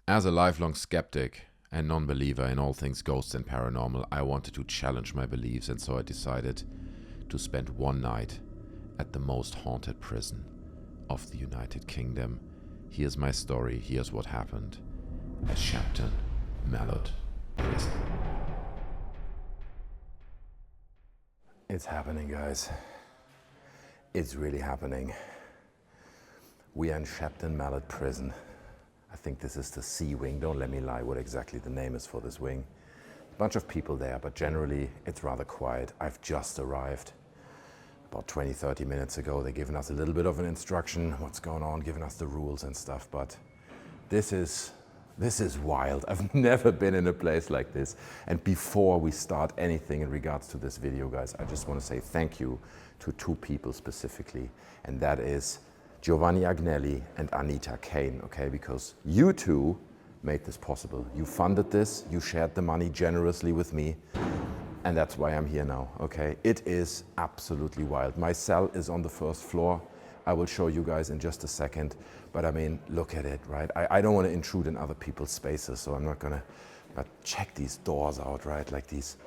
As a lifelong skeptic and non-believer in all things ghosts and paranormal, I wanted to challenge my beliefs, and so I decided to spend one night at the most haunted prison of the United Kingdom. Here's my story, here's what happened at Shepton Mallet Prison. It's happening, guys. It's really happening. We are in Shepton Mallet Prison. I think this is the C wing. Don't let me lie what exactly the name is for this wing. A bunch of people there, but generally it's rather quiet. I've just arrived about 20-30 minutes ago. They've given us a little bit of an instruction, what's going on, giving us the rules and stuff, but this is wild. I've never been in a place like this. And before we start anything in regards to this video, guys, I just want to say thank you to two people specifically, and that is Giovanni Agnelli and Anita Kane, okay? Because you two made this possible. You funded this, you shared the money generously with me, and that's why I'm here now, okay? It is absolutely wild. My cell is on the first floor. I will show you guys in just a second, but I mean, look at it, right? I don't want to intrude in other people's spaces, so I'm not gonna, but check these doors out, right? Like these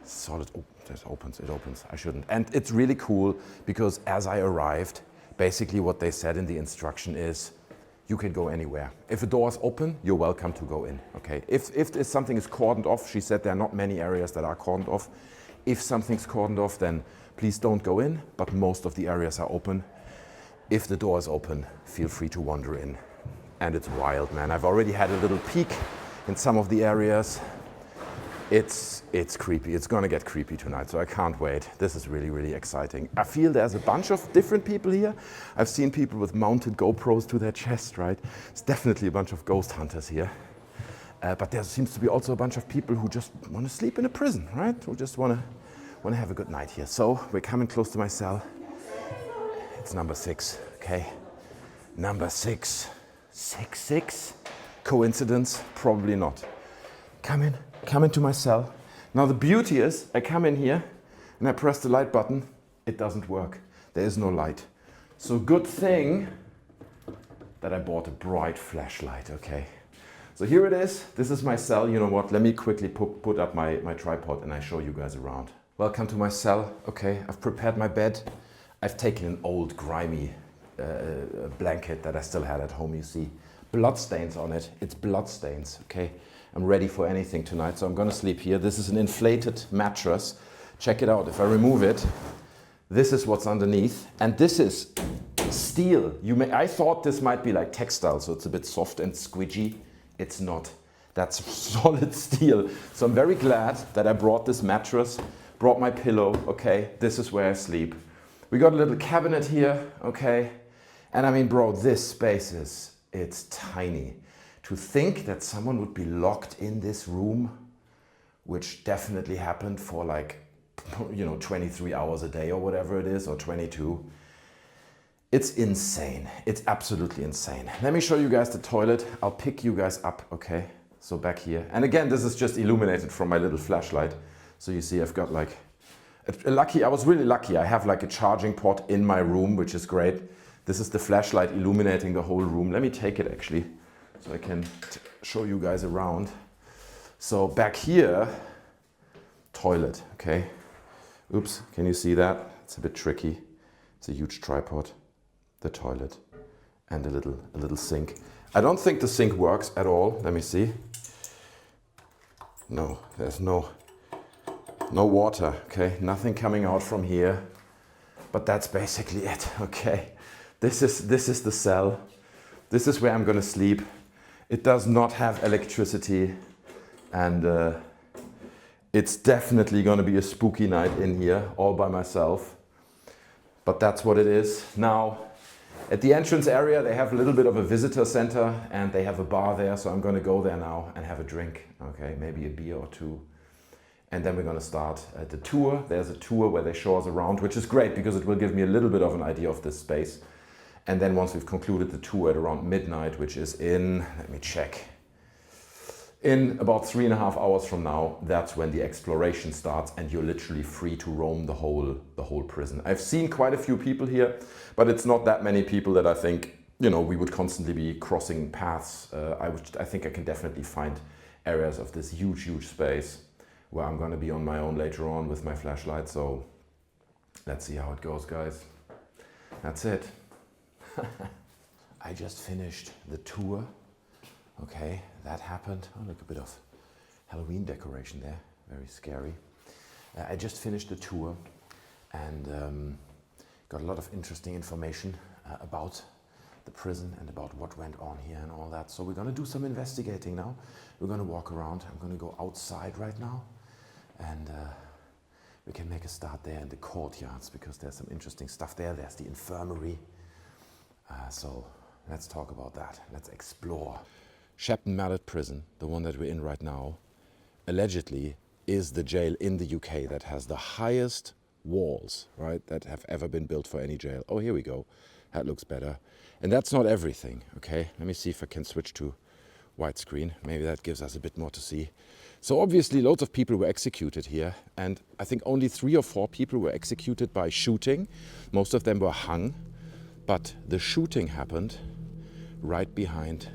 solid, oh, it opens, I shouldn't. And it's really cool because as I arrived, basically what they said in the instruction is, you can go anywhere. If a door is open, you're welcome to go in, okay? If something is cordoned off, she said there are not many areas that are cordoned off. If something's cordoned off, then please don't go in, but most of the areas are open. If the door is open, feel free to wander in. And it's wild, man. I've already had a little peek in some of the areas. It's creepy. It's gonna get creepy tonight, so I can't wait. This is really, really exciting. I feel there's a bunch of different people here. I've seen people with mounted GoPros to their chest, right? It's definitely a bunch of ghost hunters here. But there seems to be also a bunch of people who just want to sleep in a prison, right? Who just want to have a good night here. So we're coming close to my cell. It's number 6, okay? Number 6. 6. Coincidence? Probably not. Come into my cell. Now the beauty is, I come in here and I press the light button. It doesn't work. There is no light. So good thing that I bought a bright flashlight, okay? So here it is. This is my cell. You know what? Let me quickly put up my tripod and I show you guys around. Welcome to my cell, okay? I've prepared my bed. I've taken an old grimy blanket that I still had at home, you see. Blood stains on it. It's blood stains, okay? I'm ready for anything tonight, so I'm gonna sleep here. This is an inflated mattress. Check it out. If I remove it, this is what's underneath. And this is steel. I thought this might be like textile, so it's a bit soft and squidgy. It's not. That's solid steel. So I'm very glad that I brought this mattress, brought my pillow, okay? This is where I sleep. We got a little cabinet here, okay? And I mean, bro, this space it's tiny. To think that someone would be locked in this room, which definitely happened for like, 23 hours a day or whatever it is, or 22. It's insane. It's absolutely insane. Let me show you guys the toilet. I'll pick you guys up, okay? So back here. And again, this is just illuminated from my little flashlight. So you see I've got like, I was really lucky. I have like a charging port in my room, which is great. This is the flashlight illuminating the whole room. Let me take it actually, so I can show you guys around. So back here, toilet, okay? Oops, can you see that? It's a bit tricky. It's a huge tripod, the toilet, and a little sink. I don't think the sink works at all. Let me see. No, there's no water, okay? Nothing coming out from here, but that's basically it, okay? This is the cell. This is where I'm gonna sleep. It does not have electricity, and it's definitely gonna be a spooky night in here, all by myself, but that's what it is. Now, at the entrance area, they have a little bit of a visitor center, and they have a bar there, so I'm gonna go there now and have a drink, okay? Maybe a beer or two. And then we're going to start the tour. There's a tour where they show us around, which is great because it will give me a little bit of an idea of this space. And then once we've concluded the tour at around midnight, which is let me check, in about 3.5 hours from now, that's when the exploration starts and you're literally free to roam the whole prison. I've seen quite a few people here, but it's not that many people that I think you know, we would constantly be crossing paths. I think I can definitely find areas of this huge space where I'm going to be on my own later on with my flashlight. So let's see how it goes, guys. That's it. I just finished the tour. Okay, that happened. Oh, look, a bit of Halloween decoration there. Very scary. I just finished the tour and got a lot of interesting information about the prison and about what went on here and all that. So we're going to do some investigating now. We're going to walk around. I'm going to go outside right now and we can make a start there in the courtyards because there's some interesting stuff there. There's the infirmary. So let's talk about that. Let's explore. Shepton Mallet Prison, the one that we're in right now, allegedly is the jail in the UK that has the highest walls, right, that have ever been built for any jail. Oh, here we go. That looks better. And that's not everything, okay? Let me see if I can switch to widescreen. Maybe that gives us a bit more to see. So obviously loads of people were executed here, and I think only 3 or 4 people were executed by shooting. Most of them were hung, but the shooting happened right behind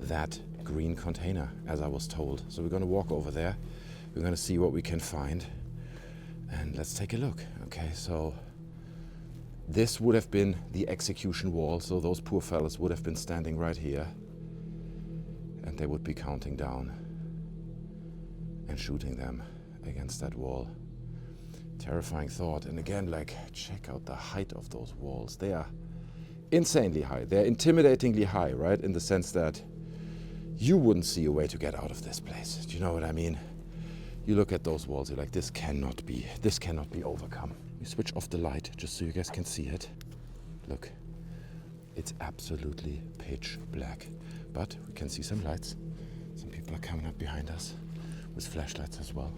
that green container, as I was told. So we're going to walk over there. We're going to see what we can find, and let's take a look. Okay, so this would have been the execution wall, so those poor fellas would have been standing right here, and they would be counting down and shooting them against that wall. Terrifying thought. And again, like, check out the height of those walls. They are insanely high. They're intimidatingly high, right? In the sense that you wouldn't see a way to get out of this place. Do you know what I mean? You look at those walls, you're like, this cannot be overcome. You switch off the light just so you guys can see it. Look, it's absolutely pitch black, but we can see some lights. Some people are coming up behind us with flashlights as well.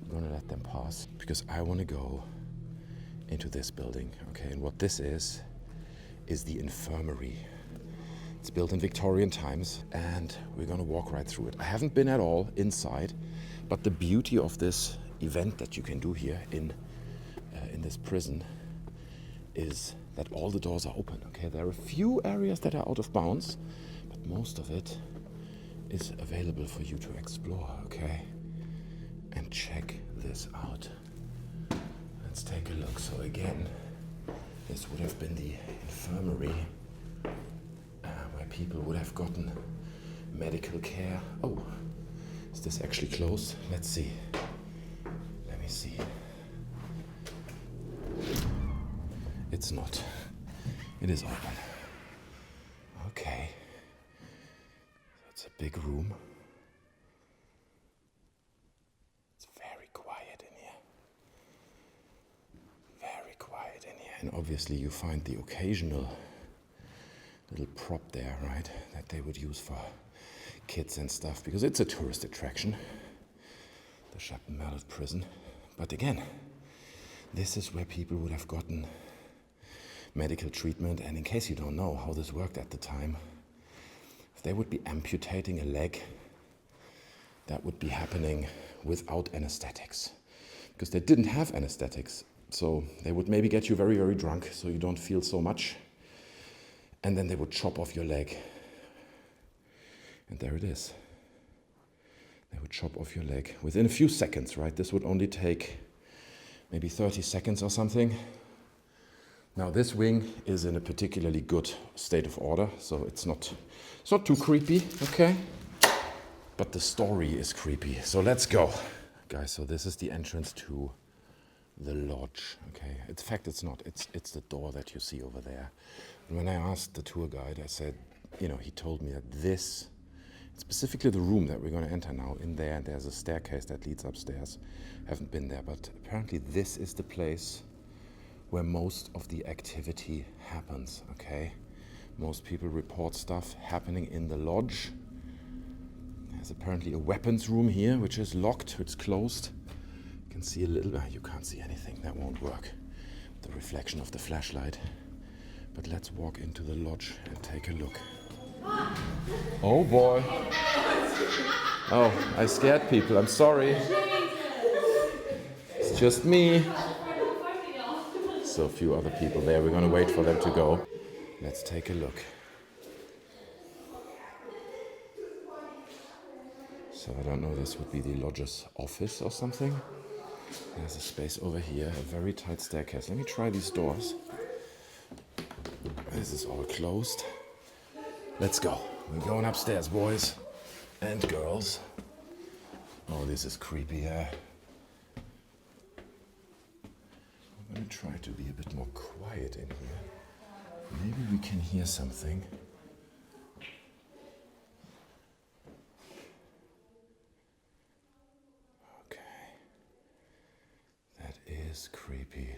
I'm gonna let them pass because I wanna go into this building, okay? And what this is the infirmary. It's built in Victorian times and we're gonna walk right through it. I haven't been at all inside, but the beauty of this event that you can do here in this prison is that all the doors are open, okay? There are a few areas that are out of bounds, but most of it is available for you to explore, okay? And check this out. Let's take a look. So again, this would have been the infirmary where people would have gotten medical care. Oh, is this actually closed? Let's see. Let me see. It's not. It is open. Okay. It's a big room. It's very quiet in here. Very quiet in here. And obviously you find the occasional little prop there, right? That they would use for kids and stuff, because it's a tourist attraction, the Shepton Mallet Prison. But again, this is where people would have gotten medical treatment. And in case you don't know how this worked at the time, if they would be amputating a leg, that would be happening without anesthetics, because they didn't have anesthetics. So they would maybe get you very, very drunk so you don't feel so much. And then they would chop off your leg. And there it is. They would chop off your leg within a few seconds, right? This would only take maybe 30 seconds or something. Now this wing is in a particularly good state of order, so it's not too creepy, okay? But the story is creepy. So let's go. Guys, so this is the entrance to the lodge, okay? In fact, it's not. It's the door that you see over there. And when I asked the tour guide, I said, you know, he told me that this, specifically the room that we're going to enter now, in there, and there's a staircase that leads upstairs. Haven't been there, but apparently this is the place where most of the activity happens, okay? Most people report stuff happening in the lodge. There's apparently a weapons room here, which is locked, it's closed. You can see a little, you can't see anything, that won't work. The reflection of the flashlight. But let's walk into the lodge and take a look. Oh boy. Oh, I scared people, I'm sorry. It's just me. So a few other people there, we're gonna wait for them to go. Let's take a look. So I don't know, this would be the lodger's office or something. There's a space over here, a very tight staircase. Let me try these doors. This is all closed. Let's go. We're going upstairs, boys and girls. Oh, this is creepy, yeah. I'm gonna try to be a bit more quiet in here. Maybe we can hear something. Okay. That is creepy.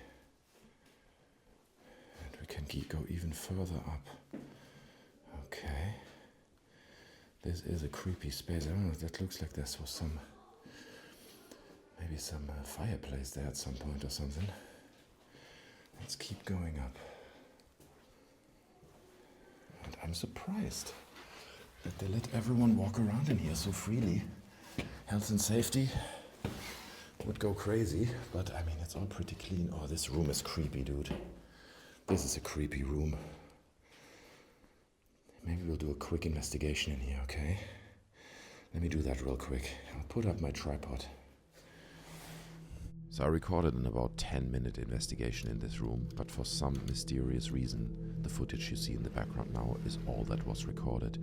And we can go even further up. Okay. This is a creepy space. I don't know, that looks like this was some, maybe some fireplace there at some point or something. Let's keep going up. And I'm surprised that they let everyone walk around in here so freely. Health and safety would go crazy, but I mean, it's all pretty clean. Oh, this room is creepy, dude. This is a creepy room. Maybe we'll do a quick investigation in here, okay? Let me do that real quick. I'll put up my tripod. So I recorded an about 10-minute investigation in this room, but for some mysterious reason, the footage you see in the background now is all that was recorded.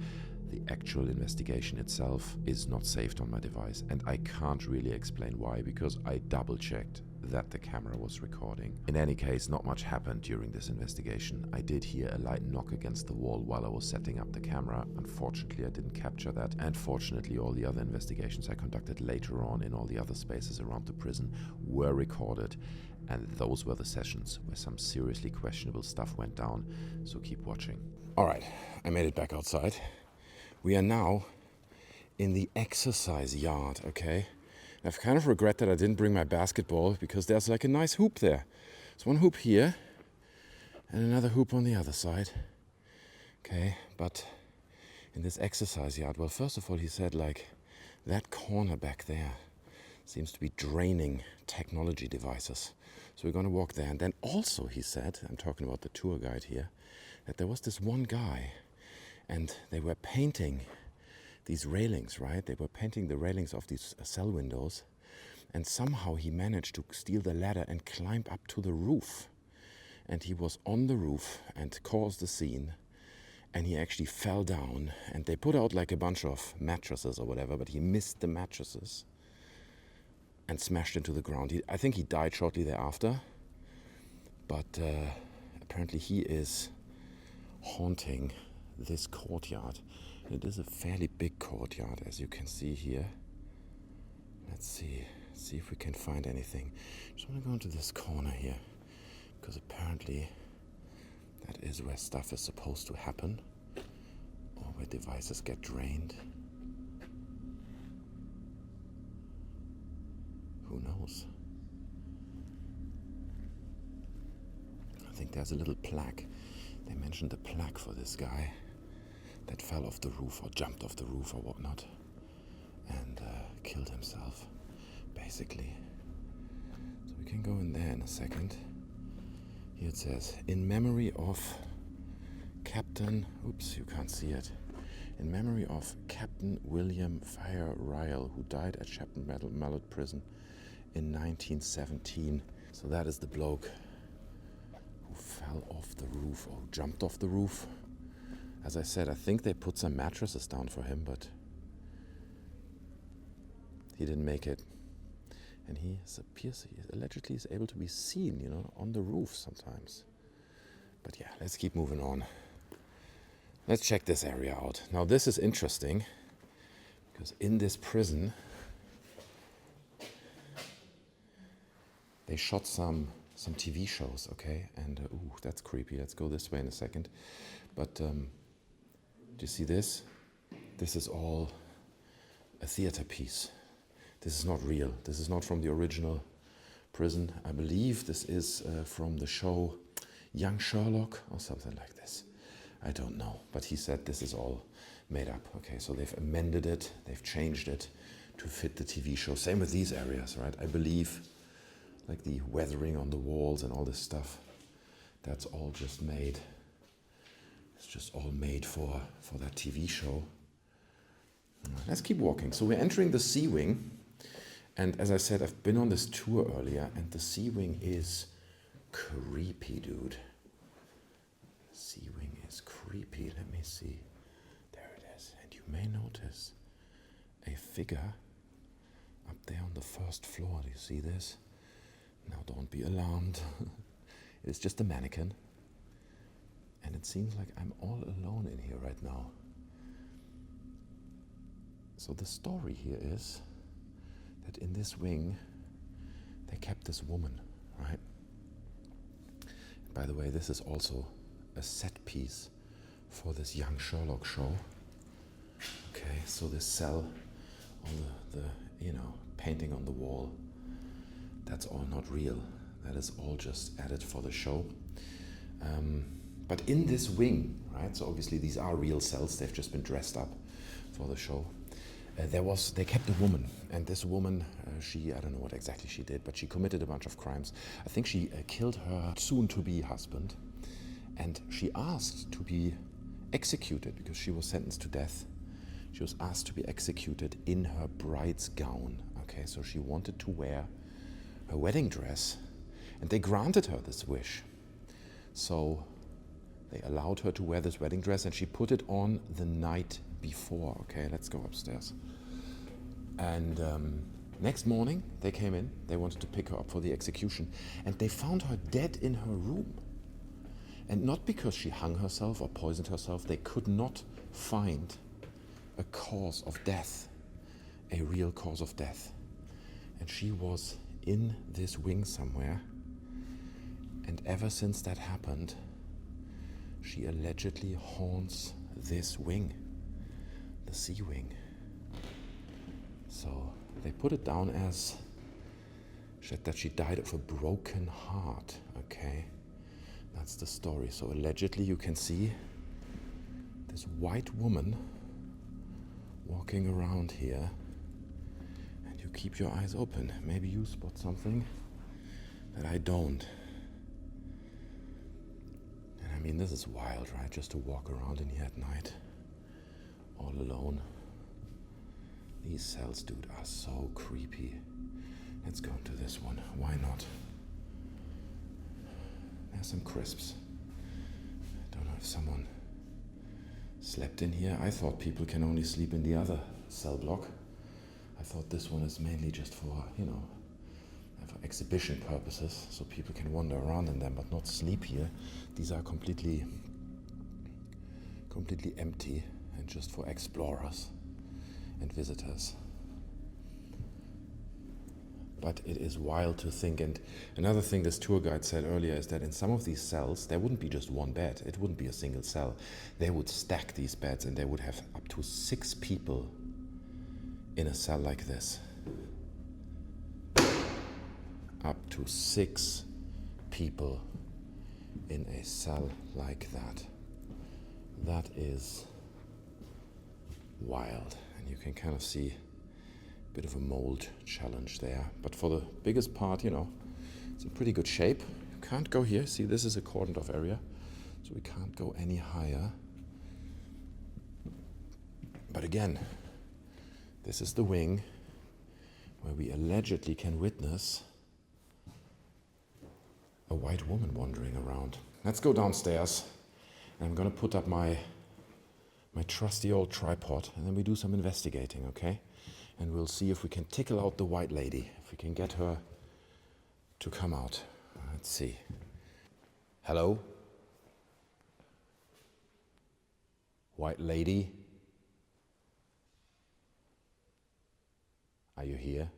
The actual investigation itself is not saved on my device, and I can't really explain why, because I double-checked that the camera was recording. In any case, not much happened during this investigation. I did hear a light knock against the wall while I was setting up the camera. Unfortunately, I didn't capture that, and fortunately all the other investigations I conducted later on in all the other spaces around the prison were recorded, and those were the sessions where some seriously questionable stuff went down, so keep watching. Alright, I made it back outside. We are now in the exercise yard, okay? I've kind of regret that I didn't bring my basketball because there's like a nice hoop there. There's one hoop here and another hoop on the other side. Okay, but in this exercise yard, well, first of all, he said like that corner back there seems to be draining technology devices. So we're going to walk there. And then also he said, I'm talking about the tour guide here, that there was this one guy and they were painting these railings, right? They were painting the railings of these cell windows, and somehow he managed to steal the ladder and climb up to the roof. And he was on the roof and caused the scene, and he actually fell down, and they put out like a bunch of mattresses or whatever, but he missed the mattresses and smashed into the ground. I think he died shortly thereafter, but apparently he is haunting this courtyard. It is a fairly big courtyard, as you can see here. Let's see if we can find anything. Just want to go into this corner here, because apparently that is where stuff is supposed to happen, or where devices get drained. Who knows? I think there's a little plaque. They mentioned a plaque for this guy that fell off the roof or jumped off the roof or whatnot and killed himself, basically. So we can go in there in a second. Here it says, in memory of Captain, oops, you can't see it. In memory of Captain William Fire Ryle, who died at Shepton Mallet Prison in 1917. So that is the bloke who fell off the roof or jumped off the roof. As I said, I think they put some mattresses down for him, but he didn't make it. And he allegedly is able to be seen, you know, on the roof sometimes. But yeah, let's keep moving on. Let's check this area out. Now this is interesting, because in this prison, they shot some TV shows, okay? And, ooh, that's creepy. Let's go this way in a second. But, do you see this? This is all a theater piece. This is not real. This is not from the original prison. I believe this is from the show Young Sherlock or something like this. I don't know. But he said this is all made up. Okay, so they've amended it. They've changed it to fit the TV show. Same with these areas, right? I believe like the weathering on the walls and all this stuff, that's all just made It's just all made for that TV show. Let's keep walking. So we're entering the C wing. And as I said, I've been on this tour earlier, and the C wing is creepy, dude. C wing is creepy. Let me see. There it is. And you may notice a figure up there on the first floor. Do you see this? Now don't be alarmed. It's just a mannequin. And it seems like I'm all alone in here right now. So the story here is that in this wing, they kept this woman, right? By the way, this is also a set piece for this Young Sherlock show. Okay, so this cell on the painting on the wall, that's all not real. That is all just added for the show. But in this wing, right, so obviously these are real cells, they've just been dressed up for the show. They kept a woman, and this woman, I don't know what exactly she did, but she committed a bunch of crimes. I think she killed her soon-to-be husband, and she asked to be executed because she was sentenced to death. She was asked to be executed in her bride's gown. Okay, so she wanted to wear her wedding dress, and they granted her this wish. So they allowed her to wear this wedding dress, and she put it on the night before. Okay, let's go upstairs. And next morning, they came in. They wanted to pick her up for the execution, and they found her dead in her room. And not because she hung herself or poisoned herself. They could not find a cause of death, a real cause of death. And she was in this wing somewhere. And ever since that happened, she allegedly haunts this wing, the C wing. So they put it down as that she died of a broken heart. Okay, that's the story. So allegedly you can see this white woman walking around here, and you keep your eyes open. Maybe you spot something that I don't. And I mean, this is wild, right? Just to walk around in here at night, all alone. These cells, dude, are so creepy. Let's go into this one. Why not? There's some crisps. I don't know if someone slept in here. I thought people can only sleep in the other cell block. I thought this one is mainly just for, for exhibition purposes, so people can wander around in them, but not sleep here. These are completely empty and just for explorers and visitors. But it is wild to think. And another thing this tour guide said earlier is that in some of these cells, there wouldn't be just one bed. It wouldn't be a single cell. They would stack these beds, and they would have up to 6 people in a cell like this. Up to 6 people in a cell like that. That is wild. And you can kind of see a bit of a mold challenge there. But for the biggest part, it's in pretty good shape. You can't go here. See, this is a cordoned off area, so we can't go any higher. But again, this is the wing where we allegedly can witness a white woman wandering around. Let's go downstairs. I'm gonna put up my trusty old tripod, and then we do some investigating, okay? And we'll see if we can tickle out the white lady, if we can get her to come out. Let's see. Hello? White lady? Are you here?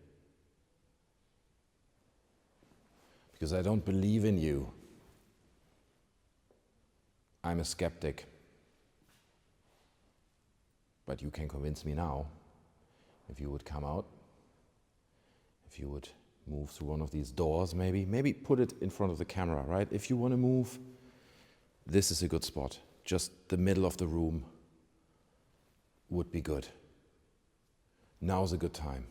Because I don't believe in you. I'm a skeptic. But you can convince me now. If you would come out, if you would move through one of these doors, maybe put it in front of the camera, right? If you want to move, this is a good spot. Just the middle of the room would be good. Now's a good time.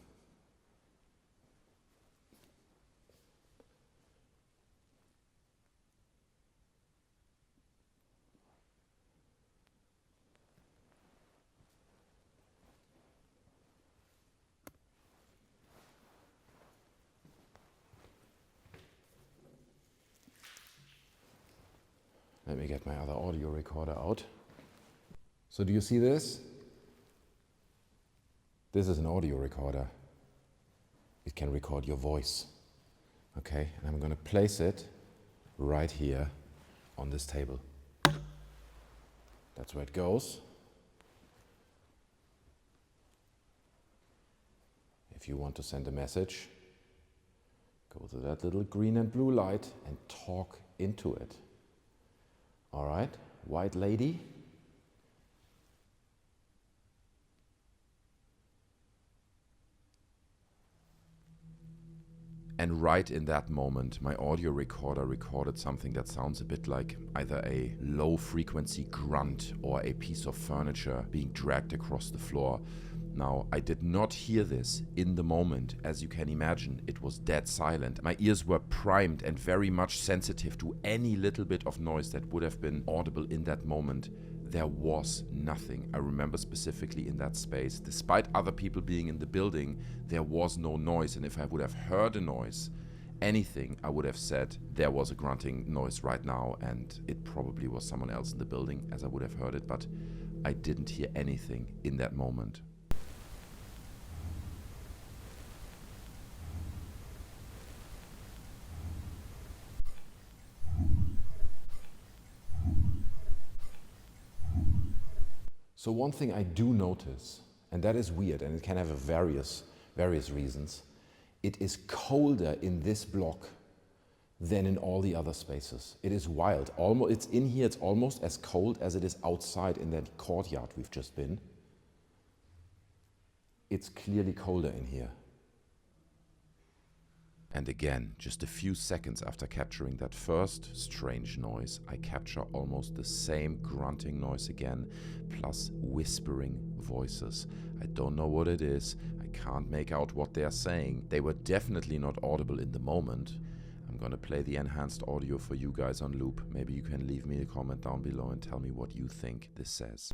me get my other audio recorder out. So do you see this? This is an audio recorder. It can record your voice. Okay, and I'm going to place it right here on this table. That's where it goes. If you want to send a message, go to that little green and blue light and talk into it. All right, white lady. And right in that moment, my audio recorder recorded something that sounds a bit like either a low frequency grunt or a piece of furniture being dragged across the floor. Now, I did not hear this in the moment. As you can imagine, it was dead silent. My ears were primed and very much sensitive to any little bit of noise that would have been audible in that moment. There was nothing. I remember specifically in that space, despite other people being in the building, there was no noise. And if I would have heard a noise, anything, I would have said there was a grunting noise right now, and it probably was someone else in the building, as I would have heard it, but I didn't hear anything in that moment. So one thing I do notice, and that is weird, and it can have various reasons, it is colder in this block than in all the other spaces. It is wild. It's in here, it's almost as cold as it is outside in that courtyard we've just been. It's clearly colder in here. And again, just a few seconds after capturing that first strange noise, I capture almost the same grunting noise again, plus whispering voices. I don't know what it is. I can't make out what they are saying. They were definitely not audible in the moment. I'm gonna play the enhanced audio for you guys on loop. Maybe you can leave me a comment down below and tell me what you think this says.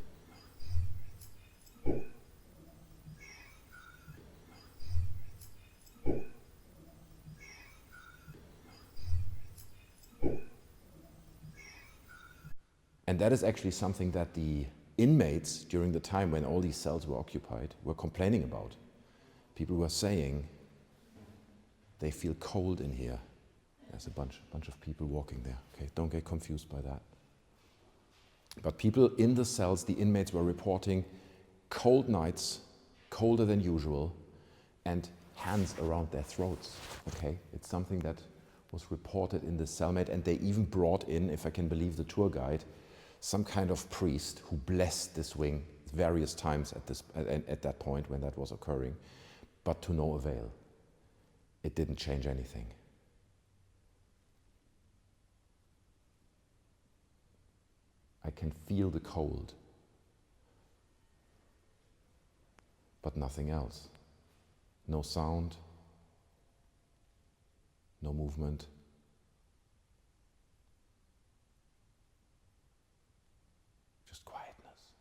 And that is actually something that the inmates, during the time when all these cells were occupied, were complaining about. People were saying they feel cold in here. There's a bunch of people walking there. Okay, don't get confused by that. But people in the cells, the inmates were reporting cold nights, colder than usual, and hands around their throats. Okay, it's something that was reported in the cellmate, and they even brought in, if I can believe the tour guide, some kind of priest who blessed this wing various times at that point when that was occurring, but to no avail. It didn't change anything. I can feel the cold, but nothing else. No sound, no movement. Just quietness.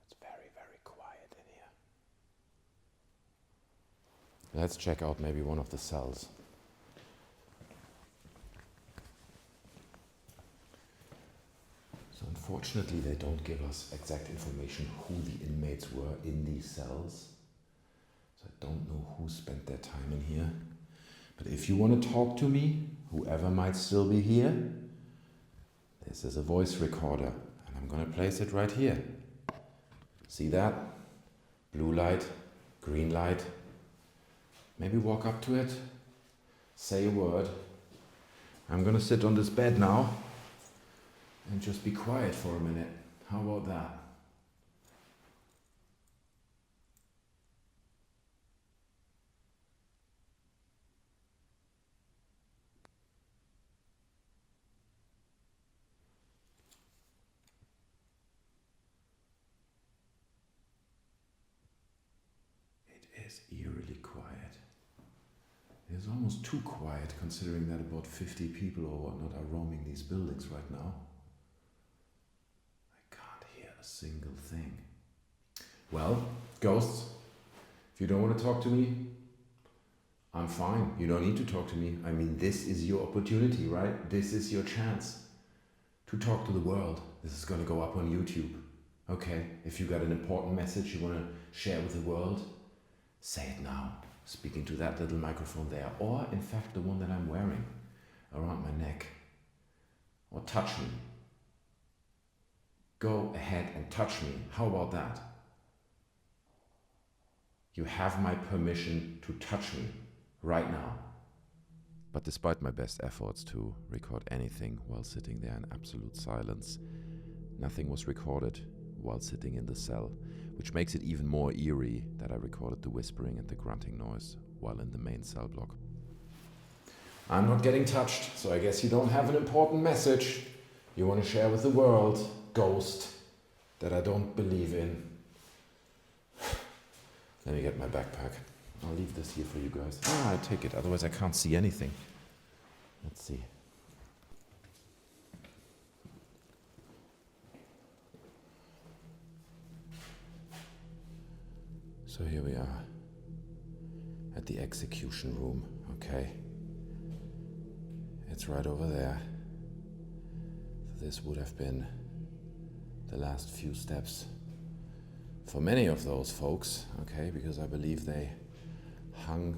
It's very, very quiet in here. Let's check out maybe one of the cells. So unfortunately, they don't give us exact information who the inmates were in these cells. So I don't know who spent their time in here. But if you want to talk to me, whoever might still be here, this is a voice recorder, and I'm going to place it right here. See that? Blue light, green light. Maybe walk up to it, say a word. I'm going to sit on this bed now and just be quiet for a minute. How about that? It is eerily quiet. It is almost too quiet considering that about 50 people or whatnot are roaming these buildings right now. A single thing. Well, ghosts, if you don't want to talk to me, I'm fine. You don't need to talk to me. I mean, this is your opportunity, right? This is your chance to talk to the world. This is going to go up on YouTube. Okay, if you got an important message you want to share with the world, say it now. Speaking to that little microphone there. Or, in fact, the one that I'm wearing around my neck. Or touch me. Go ahead and touch me. How about that? You have my permission to touch me right now. But despite my best efforts to record anything while sitting there in absolute silence, nothing was recorded while sitting in the cell, which makes it even more eerie that I recorded the whispering and the grunting noise while in the main cell block. I'm not getting touched, so I guess you don't have an important message you want to share with the world, ghost, that I don't believe in. Let me get my backpack. I'll leave this here for you guys. I take it, otherwise I can't see anything. Let's see. So here we are at the execution room, okay? It's right over there. So this would have been the last few steps for many of those folks, okay? Because I believe they hung,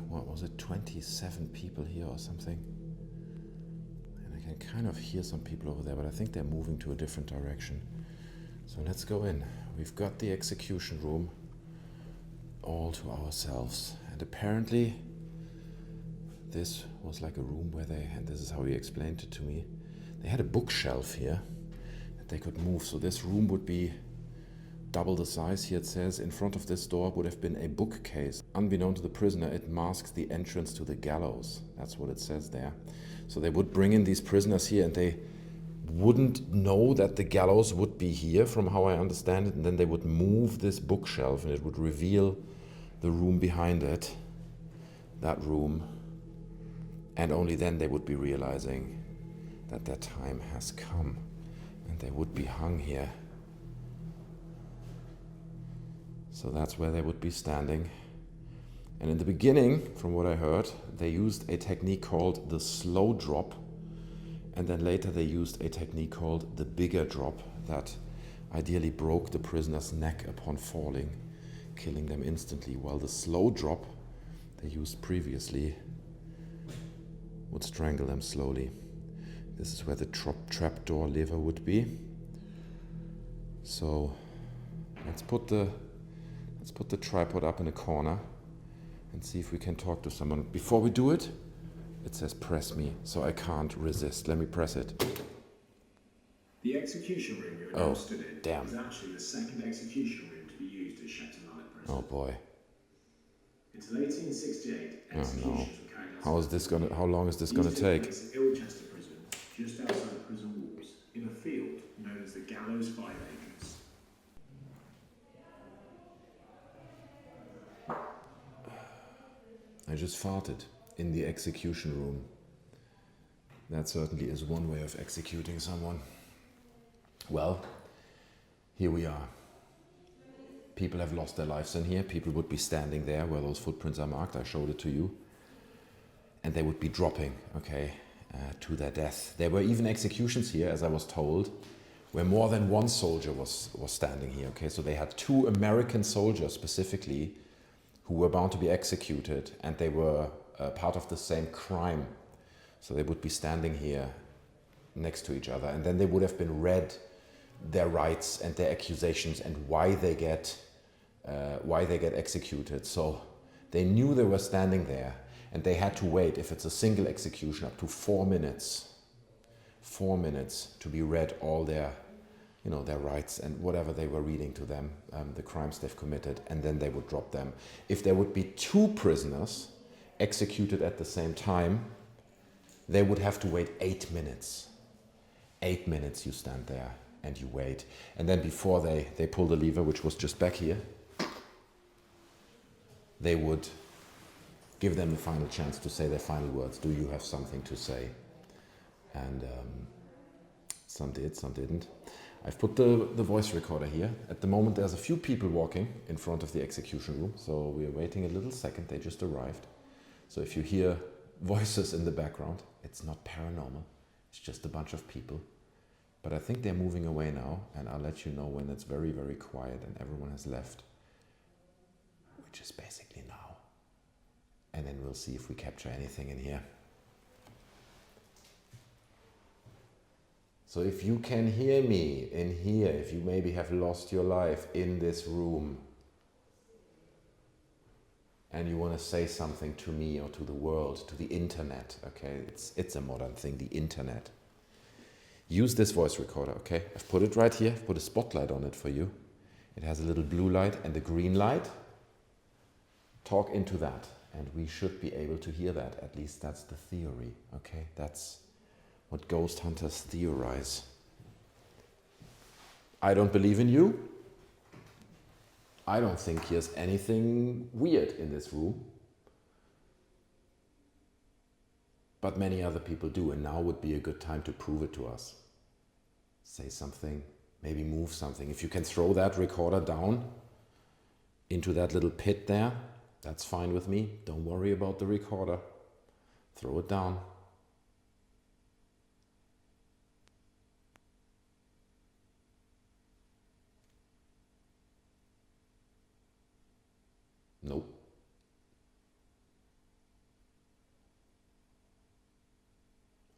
27 people here or something? And I can kind of hear some people over there, but I think they're moving to a different direction. So let's go in. We've got the execution room all to ourselves. And apparently this was like a room where they, and this is how he explained it to me, they had a bookshelf here that they could move. So this room would be double the size. Here it says, in front of this door would have been a bookcase. Unbeknown to the prisoner, it masks the entrance to the gallows. That's what it says there. So they would bring in these prisoners here and they wouldn't know that the gallows would be here, from how I understand it, and then they would move this bookshelf and it would reveal the room behind it, that room, and only then they would be realizing that their time has come and they would be hung here. So that's where they would be standing. And in the beginning, from what I heard, they used a technique called the slow drop, and then later they used a technique called the bigger drop that ideally broke the prisoner's neck upon falling, killing them instantly, while the slow drop they used previously would strangle them slowly. This is where the trapdoor lever would be. So let's put the tripod up in a corner and see if we can talk to someone. Before we do it, it says press me, so I can't resist. Let me press it. The execution room you're now stood in is actually the second execution room to be used at Shepton Mallet Prison. Oh boy. Until 1868, executions were carried out. How long is this gonna take? These took place at Ilchester Prison, just outside the prison walls, in a field known as the Gallows 5 acres. I just farted in the execution room. That certainly is one way of executing someone. Well, here we are. People have lost their lives in here. People would be standing there where those footprints are marked. I showed it to you. And they would be dropping, okay, to their death. There were even executions here, as I was told, where more than one soldier was standing here, okay? So they had 2 American soldiers specifically who were bound to be executed, and they were part of the same crime. So they would be standing here next to each other, and then they would have been read their rights and their accusations and why they get executed. So they knew they were standing there, and they had to wait, if it's a single execution, up to 4 minutes. 4 minutes to be read all their rights and whatever they were reading to them, the crimes they've committed, and then they would drop them. If there would be 2 prisoners executed at the same time, they would have to wait 8 minutes. 8 minutes you stand there and you wait. And then before they pull the lever, which was just back here, they would give them the final chance to say their final words. Do you have something to say? And some did, some didn't. I've put the voice recorder here. At the moment there's a few people walking in front of the execution room, so we're waiting a little second. They just arrived. So if you hear voices in the background, it's not paranormal. It's just a bunch of people. But I think they're moving away now, and I'll let you know when it's very, very quiet and everyone has left, which is basically now. And then we'll see if we capture anything in here. So if you can hear me in here, if you maybe have lost your life in this room, and you want to say something to me or to the world, to the internet, okay? It's a modern thing, the internet. Use this voice recorder, okay? I've put it right here, I've put a spotlight on it for you. It has a little blue light and a green light. Talk into that, and we should be able to hear that. At least that's the theory, okay? That's what ghost hunters theorize. I don't believe in you. I don't think there's anything weird in this room. But many other people do, and now would be a good time to prove it to us. Say something, maybe move something. If you can throw that recorder down into that little pit there, that's fine with me. Don't worry about the recorder. Throw it down. Nope.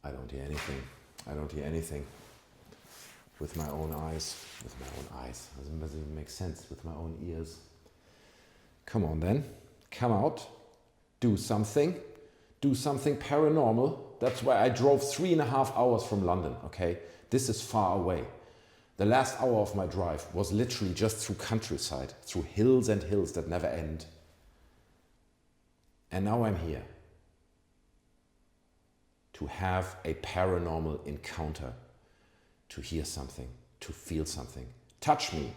I don't hear anything. I don't hear anything. With my own eyes. With my own eyes. Doesn't even make sense. With my own ears. Come on then. Come out. Do something. Do something paranormal. That's why I drove 3.5 hours from London, okay? This is far away. The last hour of my drive was literally just through countryside, through hills and hills that never end. And now I'm here to have a paranormal encounter, to hear something, to feel something. Touch me.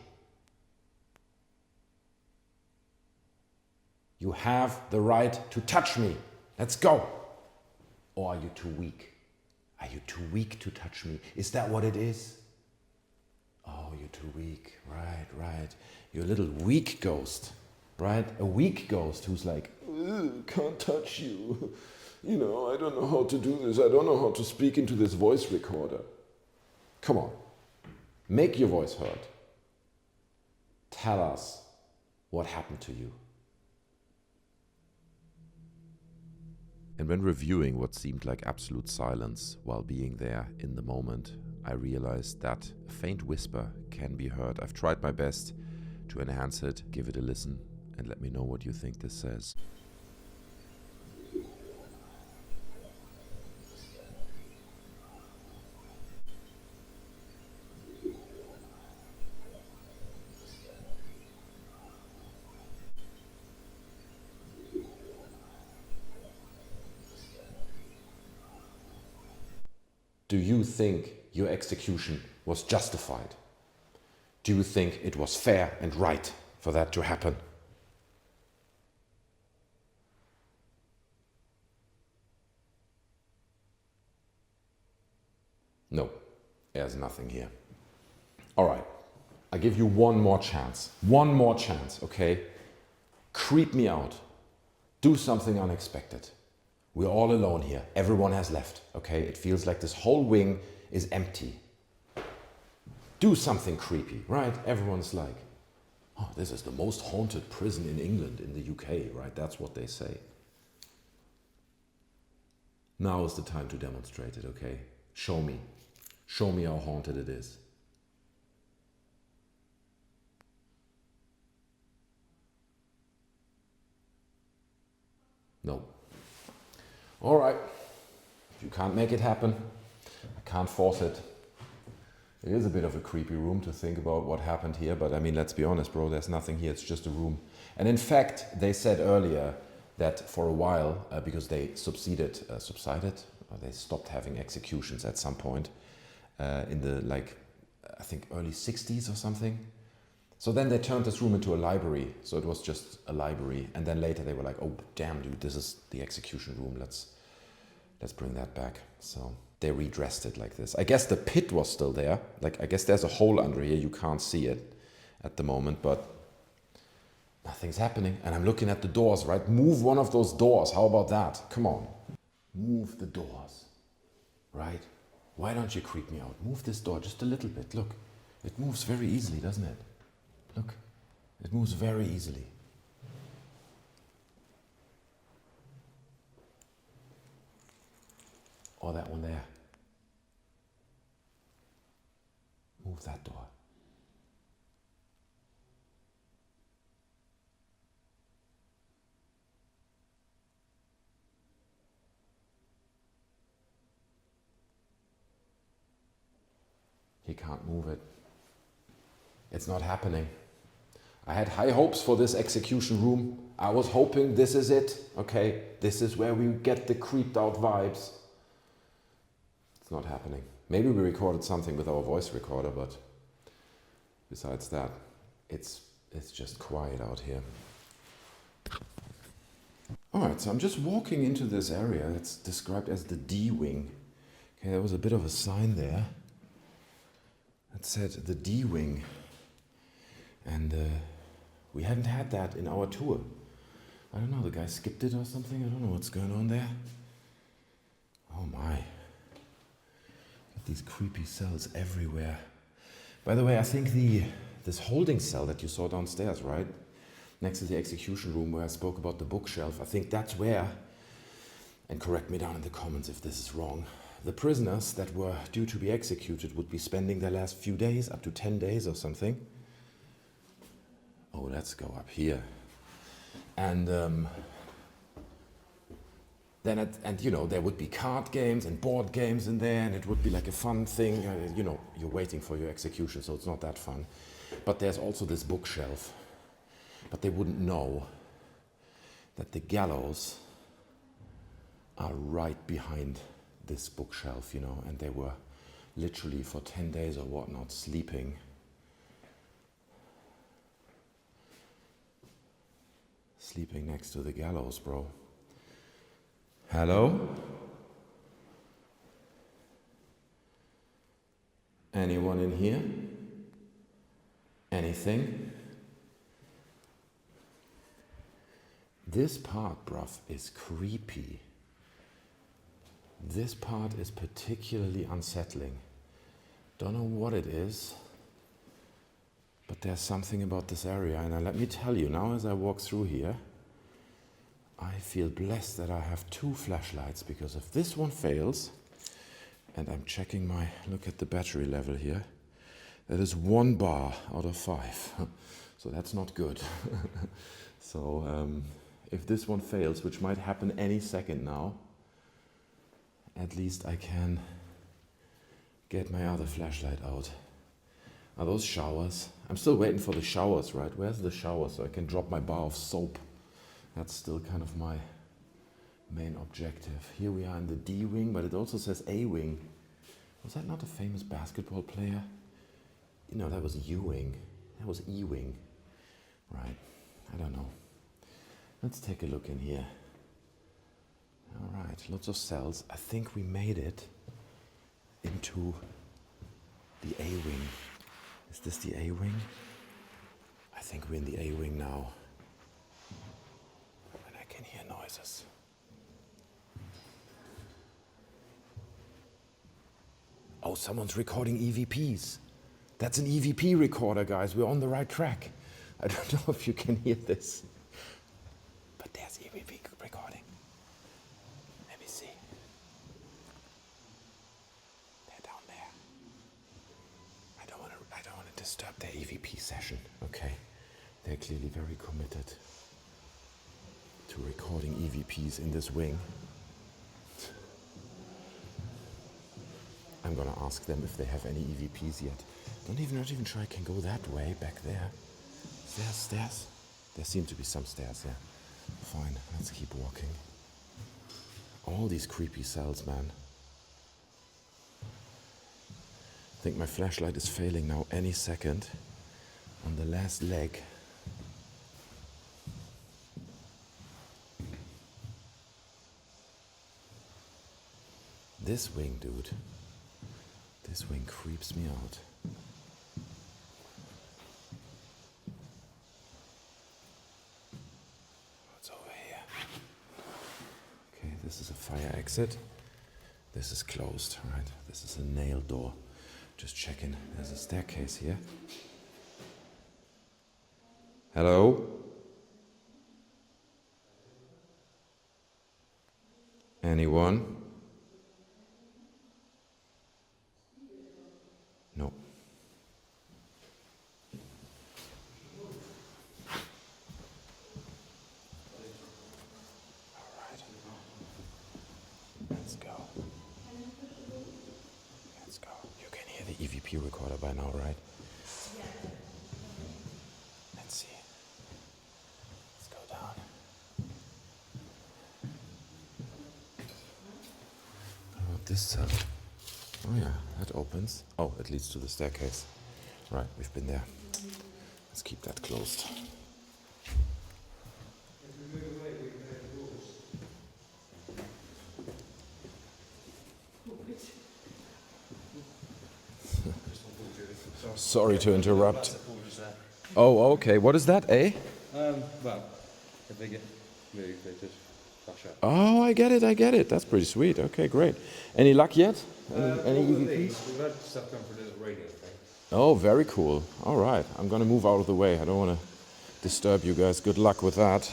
You have the right to touch me. Let's go. Or are you too weak? Are you too weak to touch me? Is that what it is? Oh, you're too weak. Right, right. You're a little weak ghost, right? A weak ghost who's like, can't touch you. You know, I don't know how to do this. I don't know how to speak into this voice recorder. Come on. Make your voice heard. Tell us what happened to you. And when reviewing what seemed like absolute silence while being there in the moment, I realized that a faint whisper can be heard. I've tried my best to enhance it. Give it a listen and let me know what you think this says. Do you think your execution was justified? Do you think it was fair and right for that to happen? No, there's nothing here. All right, I give you one more chance. One more chance, okay? Creep me out. Do something unexpected. We're all alone here. Everyone has left, okay? It feels like this whole wing is empty. Do something creepy, right? Everyone's like, oh, this is the most haunted prison in England, in the UK, right? That's what they say. Now is the time to demonstrate it, okay? Show me. Show me how haunted it is. No. All right, if you can't make it happen, I can't force it. It is a bit of a creepy room to think about what happened here, but I mean, let's be honest, bro, there's nothing here, it's just a room. And in fact, they said earlier that for a while, because they subsided, or they stopped having executions at some point in the, I think early 60s or something. So then they turned this room into a library, so it was just a library. And then later they were like, oh, damn, dude, this is the execution room, let's bring that back. So they redressed it like this. I guess the pit was still there. Like, I guess there's a hole under here. You can't see it at the moment, but Nothing's happening. And I'm looking at the doors, right? Move one of those doors. How about that? Come on. Move the doors. Right? Why don't you creep me out? Move this door just a little bit. Look. It moves very easily, doesn't it? Look. It moves very easily. Or that one there. Move that door. He can't move it. It's not happening. I had high hopes for this execution room. I was hoping this is it. Okay, this is where we get the creeped out vibes. It's not happening. Maybe we recorded something with our voice recorder, but besides that, it's just quiet out here. Alright, so I'm just walking into this area. It's described as the D wing. Okay, there was a bit of a sign there that said the D wing. And we hadn't had that in our tour. I don't know, the guy skipped it or something. I don't know what's going on there. Oh my. Got these creepy cells everywhere. By the way, I think this holding cell that you saw downstairs, right? Next to the execution room where I spoke about the bookshelf, I think that's where, and correct me down in the comments if this is wrong, the prisoners that were due to be executed would be spending their last few days, up to 10 days or something. Oh, let's go up here. And then, you know, there would be card games and board games in there, and it would be like a fun thing. You know, you're waiting for your execution, so it's not that fun. But there's also this bookshelf. But they wouldn't know that the gallows are right behind this bookshelf, you know, and they were literally for 10 days or whatnot sleeping. Sleeping next to the gallows, bro. Hello? Anyone in here? Anything? This part, bruv, is creepy. This part is particularly unsettling. Don't know what it is, but there's something about this area. And let me tell you, now as I walk through here, I feel blessed that I have 2 flashlights, because if this one fails, and I'm checking look at the battery level here, that is 1 bar out of 5. So that's not good. So if this one fails, which might happen any second now, at least I can get my other flashlight out. Are those showers? I'm still waiting for the showers, right? Where's the shower so I can drop my bar of soap? That's still kind of my main objective. Here we are in the D wing, but it also says A wing. Was that not a famous basketball player? You know, that was U wing. That was E wing. Right. I don't know. Let's take a look in here. All right, lots of cells. I think we made it into the A wing. Is this the A wing? I think we're in the A wing now. And I can hear noises. Oh, someone's recording EVPs. That's an EVP recorder, guys. We're on the right track. I don't know if you can hear this. But there's EVP recording. Let me see. They're down there. I don't want to disturb their EVP session. Okay. They're clearly very committed to recording EVPs in this wing. I'm gonna ask them if they have any EVPs yet. Not even sure I can go that way back there. Is there stairs? There seem to be some stairs, yeah. Fine, let's keep walking. All these creepy cells, man. I think my flashlight is failing now any second. On the last leg. This wing, dude. This wing creeps me out. this is a fire exit. This is closed, right? This is a nail door. Just checking. There's a staircase here. Hello? Anyone? No. Let's go. Let's go. You can hear the EVP recorder by now, right? Let's see. Let's go down. How about this cell? Oh yeah, that opens. Oh, it leads to the staircase. Right, we've been there. Let's keep that closed. Sorry to interrupt. Oh, okay. What is that, eh? Well, if they get moved, they just flash up. Oh, I get it. That's pretty sweet. Okay, great. Any luck yet? Any EVPs? We've had stuff come through the radio thing. Oh, very cool. All right. I'm going to move out of the way. I don't want to disturb you guys. Good luck with that.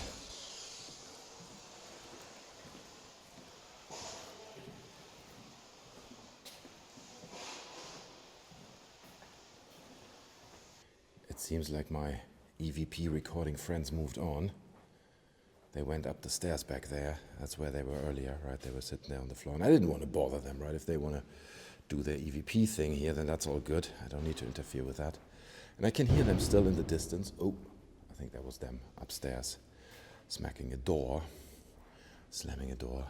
It seems like my EVP recording friends moved on. They went up the stairs back there. That's where they were earlier, right? They were sitting there on the floor. And I didn't want to bother them, right? If they want to do their EVP thing here, then that's all good. I don't need to interfere with that. And I can hear them still in the distance. Oh, I think that was them upstairs, smacking a door, slamming a door.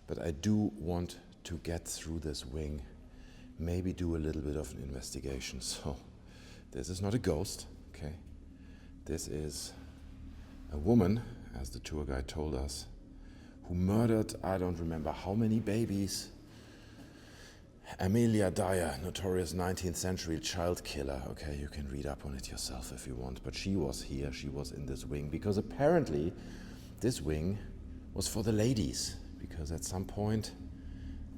But I do want to get through this wing, maybe do a little bit of an investigation. So this is not a ghost, okay? This is a woman, as the tour guide told us, who murdered, I don't remember how many babies. Amelia Dyer, notorious 19th century child killer. Okay, you can read up on it yourself if you want. But she was here, she was in this wing, because apparently this wing was for the ladies. Because at some point,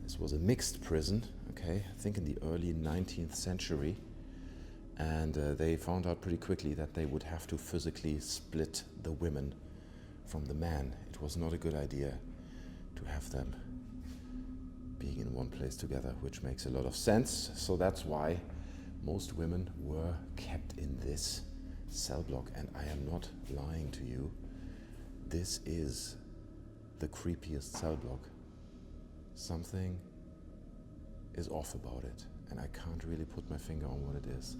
this was a mixed prison, okay, I think in the early 19th century. And they found out pretty quickly that they would have to physically split the women from the men. It was not a good idea to have them being in one place together, which makes a lot of sense. So that's why most women were kept in this cell block. And I am not lying to you. This is the creepiest cell block. Something is off about it. And I can't really put my finger on what it is.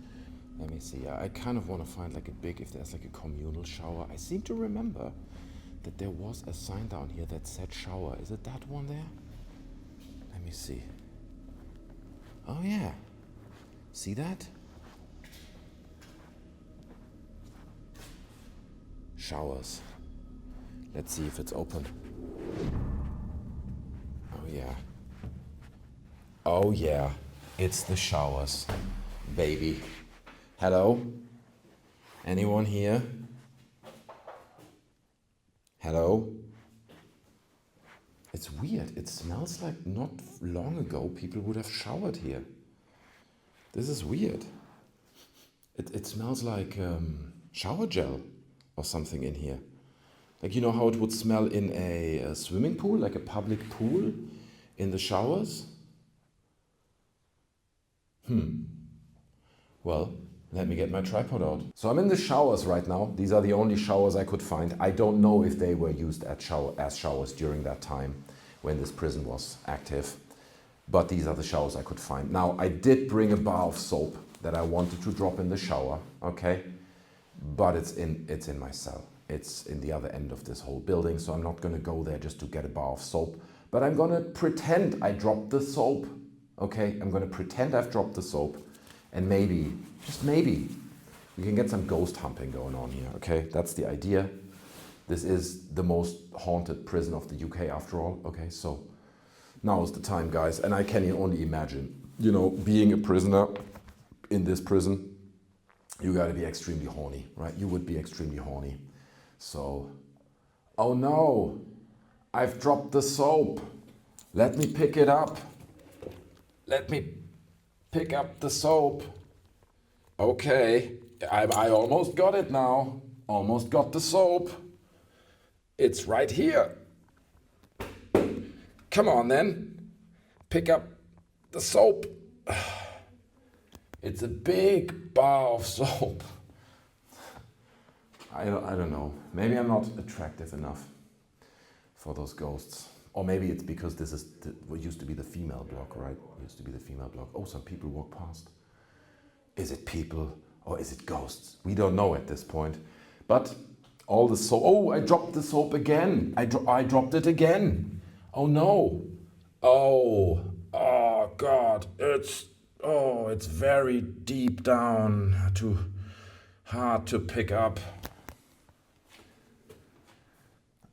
Let me see. I kind of want to find like a big, if there's like a communal shower. I seem to remember that there was a sign down here that said shower. Is it that one there? Let me see. Oh yeah. See that? Showers. Let's see if it's open. Oh yeah. Oh yeah. It's the showers, baby. Hello? Anyone here? Hello? It's weird. It smells like not long ago people would have showered here. This is weird. It smells like shower gel or something in here. Like, you know how it would smell in a swimming pool, like a public pool in the showers? Well, let me get my tripod out. So I'm in the showers right now. These are the only showers I could find. I don't know if they were used as showers during that time when this prison was active. But these are the showers I could find. Now, I did bring a bar of soap that I wanted to drop in the shower, okay? But it's in my cell. It's in the other end of this whole building, so I'm not gonna go there just to get a bar of soap. But I'm gonna pretend I dropped the soap, okay? I'm gonna pretend I've dropped the soap. And maybe, just maybe, we can get some ghost hunting going on here, okay? That's the idea. This is the most haunted prison of the UK after all, okay? So now is the time, guys. And I can only imagine, you know, being a prisoner in this prison, you gotta be extremely horny, right? You would be extremely horny. So, oh no, I've dropped the soap. Let me pick it up. Let me pick up the soap. Okay, I almost got it now. Almost got the soap. It's right here. Come on then. Pick up the soap. It's a big bar of soap. I don't know. Maybe I'm not attractive enough for those ghosts. Or maybe it's because this is what used to be the female block, right? Used to be the female block. Oh, some people walk past. Is it people or is it ghosts? We don't know at this point. But all the soap. Oh, I dropped the soap again. I dropped it again. Oh no. Oh God. It's very deep down. Too hard to pick up.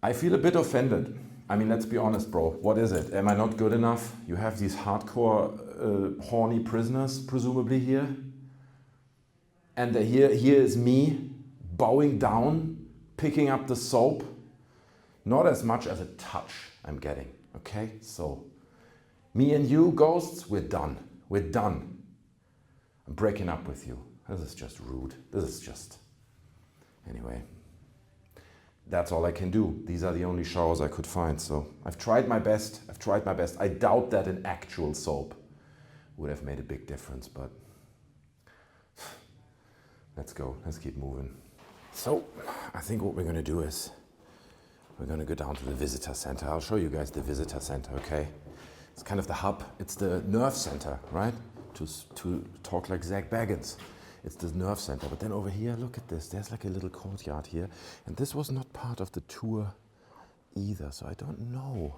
I feel a bit offended. I mean, let's be honest, bro. What is it? Am I not good enough? You have these hardcore, horny prisoners, presumably here. And here is me, bowing down, picking up the soap. Not as much as a touch I'm getting, okay? So, me and you, ghosts, we're done. We're done. I'm breaking up with you. This is just rude. This is just... Anyway. That's all I can do. These are the only showers I could find, so I've tried my best. I doubt that an actual soap would have made a big difference, but let's go. Let's keep moving. So I think what we're going to do is we're going to go down to the visitor center. I'll show you guys the visitor center, okay? It's kind of the hub. It's the nerve center, right? To talk like Zach Baggins. It's the nerve center. But then over here, look at this. There's like a little courtyard here. And this was not part of the tour either. So I don't know.